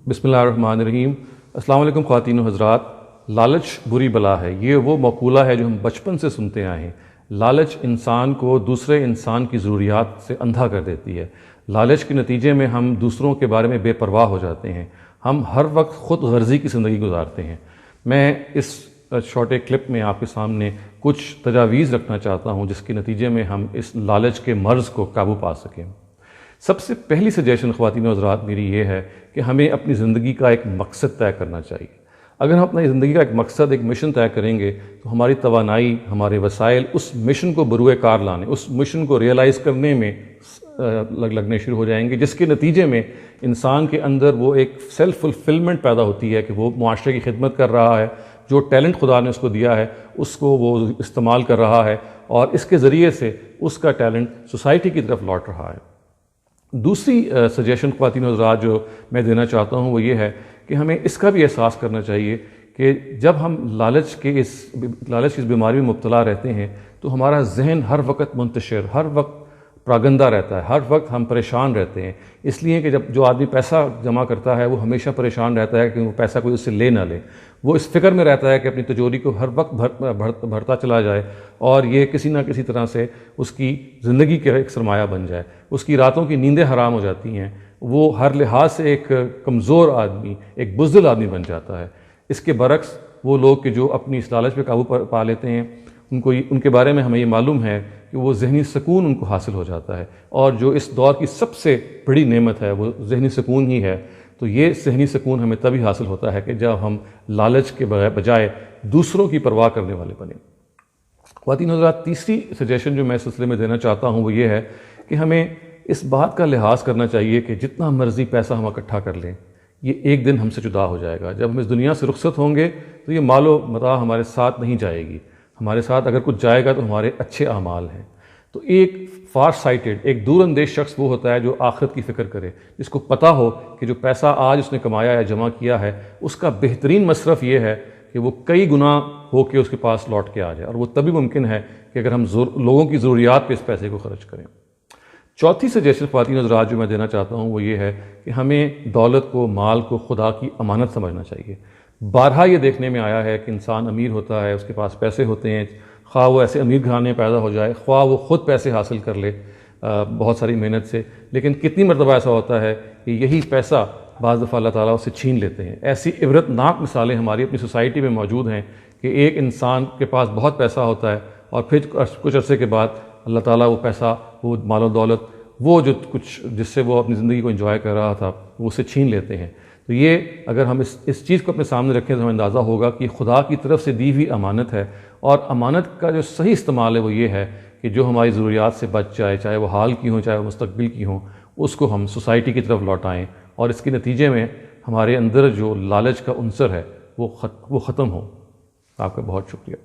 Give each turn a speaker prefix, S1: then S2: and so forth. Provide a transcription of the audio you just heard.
S1: بسم اللہ الرحمن الرحیم۔ السلام علیکم خواتین و حضرات۔ لالچ بری بلا ہے، یہ وہ مقولہ ہے جو ہم بچپن سے سنتے آئے ہیں۔ لالچ انسان کو دوسرے انسان کی ضروریات سے اندھا کر دیتی ہے۔ لالچ کے نتیجے میں ہم دوسروں کے بارے میں بے پرواہ ہو جاتے ہیں، ہم ہر وقت خود غرضی کی زندگی گزارتے ہیں۔ میں اس چھوٹے کلپ میں آپ کے سامنے کچھ تجاویز رکھنا چاہتا ہوں جس کے نتیجے میں ہم اس لالچ کے مرض کو قابو پا سکیں۔ سب سے پہلی سجیشن خواتین و حضرات میری یہ ہے کہ ہمیں اپنی زندگی کا ایک مقصد طے کرنا چاہیے۔ اگر ہم اپنی زندگی کا ایک مقصد، ایک مشن طے کریں گے تو ہماری توانائی، ہمارے وسائل اس مشن کو بروئے کار لانے، اس مشن کو ریئلائز کرنے میں لگنے شروع ہو جائیں گے، جس کے نتیجے میں انسان کے اندر وہ ایک سیلف فلفلمنٹ پیدا ہوتی ہے کہ وہ معاشرے کی خدمت کر رہا ہے، جو ٹیلنٹ خدا نے اس کو دیا ہے اس کو وہ استعمال کر رہا ہے اور اس کے ذریعے سے اس کا ٹیلنٹ سوسائٹی کی طرف لوٹ رہا ہے۔ دوسری سجیشن خواتین و حضرات جو میں دینا چاہتا ہوں وہ یہ ہے کہ ہمیں اس کا بھی احساس کرنا چاہیے کہ جب ہم لالچ کی اس بیماری میں مبتلا رہتے ہیں تو ہمارا ذہن ہر وقت منتشر، ہر وقت پراگندہ رہتا ہے، ہر وقت ہم پریشان رہتے ہیں، اس لیے کہ جب جو آدمی پیسہ جمع کرتا ہے وہ ہمیشہ پریشان رہتا ہے کہ وہ پیسہ کوئی اس سے لے نہ لے، وہ اس فکر میں رہتا ہے کہ اپنی تجوری کو ہر وقت بڑھتا چلا جائے اور یہ کسی نہ کسی طرح سے اس کی زندگی کا ایک سرمایہ بن جائے، اس کی راتوں کی نیندیں حرام ہو جاتی ہیں، وہ ہر لحاظ سے ایک کمزور آدمی، ایک بزدل آدمی بن جاتا ہے۔ اس کے برعکس وہ لوگ کہ جو اپنی اس لالچ پہ قابو پا لیتے ہیں ان کے بارے میں ہمیں یہ معلوم ہے کہ وہ ذہنی سکون ان کو حاصل ہو جاتا ہے، اور جو اس دور کی سب سے بڑی نعمت ہے وہ ذہنی سکون ہی ہے۔ تو یہ ذہنی سکون ہمیں تبھی حاصل ہوتا ہے کہ جب ہم لالچ کے بجائے دوسروں کی پرواہ کرنے والے بنیں۔ خواتین حضرات، تیسری سجیشن جو میں اس سلسلے میں دینا چاہتا ہوں وہ یہ ہے کہ ہمیں اس بات کا لحاظ کرنا چاہیے کہ جتنا مرضی پیسہ ہم اکٹھا کر لیں یہ ایک دن ہم سے جدا ہو جائے گا۔ جب ہم اس دنیا سے رخصت ہوں گے تو یہ مال و متاع ہمارے ساتھ نہیں جائے گی، ہمارے ساتھ اگر کچھ جائے گا تو ہمارے اچھے اعمال ہیں۔ تو ایک فار سائٹڈ، ایک دور اندیش شخص وہ ہوتا ہے جو آخرت کی فکر کرے، جس کو پتہ ہو کہ جو پیسہ آج اس نے کمایا یا جمع کیا ہے اس کا بہترین مصرف یہ ہے کہ وہ کئی گنا ہو کے اس کے پاس لوٹ کے آ جائے، اور وہ تبھی ممکن ہے کہ اگر ہم لوگوں کی ضروریات پہ اس پیسے کو خرچ کریں۔ چوتھی سجیشن خواتین حضرات جو میں دینا چاہتا ہوں وہ یہ ہے کہ ہمیں دولت کو، مال کو خدا کی امانت سمجھنا چاہیے۔ بارہا یہ دیکھنے میں آیا ہے کہ انسان امیر ہوتا ہے، اس کے پاس پیسے ہوتے ہیں، خواہ وہ ایسے امیر گھرانے میں پیدا ہو جائے، خواہ وہ خود پیسے حاصل کر لے بہت ساری محنت سے، لیکن کتنی مرتبہ ایسا ہوتا ہے کہ یہی پیسہ بعض دفعہ اللہ تعالیٰ اسے چھین لیتے ہیں۔ ایسی عبرت ناک مثالیں ہماری اپنی سوسائٹی میں موجود ہیں کہ ایک انسان کے پاس بہت پیسہ ہوتا ہے اور پھر کچھ عرصے کے بعد اللہ تعالیٰ وہ پیسہ، وہ مال و دولت، وہ جو کچھ جس سے وہ اپنی زندگی کو انجوائے کر رہا تھا وہ اسے چھین لیتے ہیں۔ تو یہ اگر ہم اس چیز کو اپنے سامنے رکھیں تو ہمیں اندازہ ہوگا کہ خدا کی طرف سے دی ہوئی امانت ہے، اور امانت کا جو صحیح استعمال ہے وہ یہ ہے کہ جو ہماری ضروریات سے بچ جائے، چاہے وہ حال کی ہوں چاہے وہ مستقبل کی ہوں، اس کو ہم سوسائٹی کی طرف لوٹائیں، اور اس کے نتیجے میں ہمارے اندر جو لالچ کا عنصر ہے وہ ختم ہو۔ آپ کا بہت شکریہ۔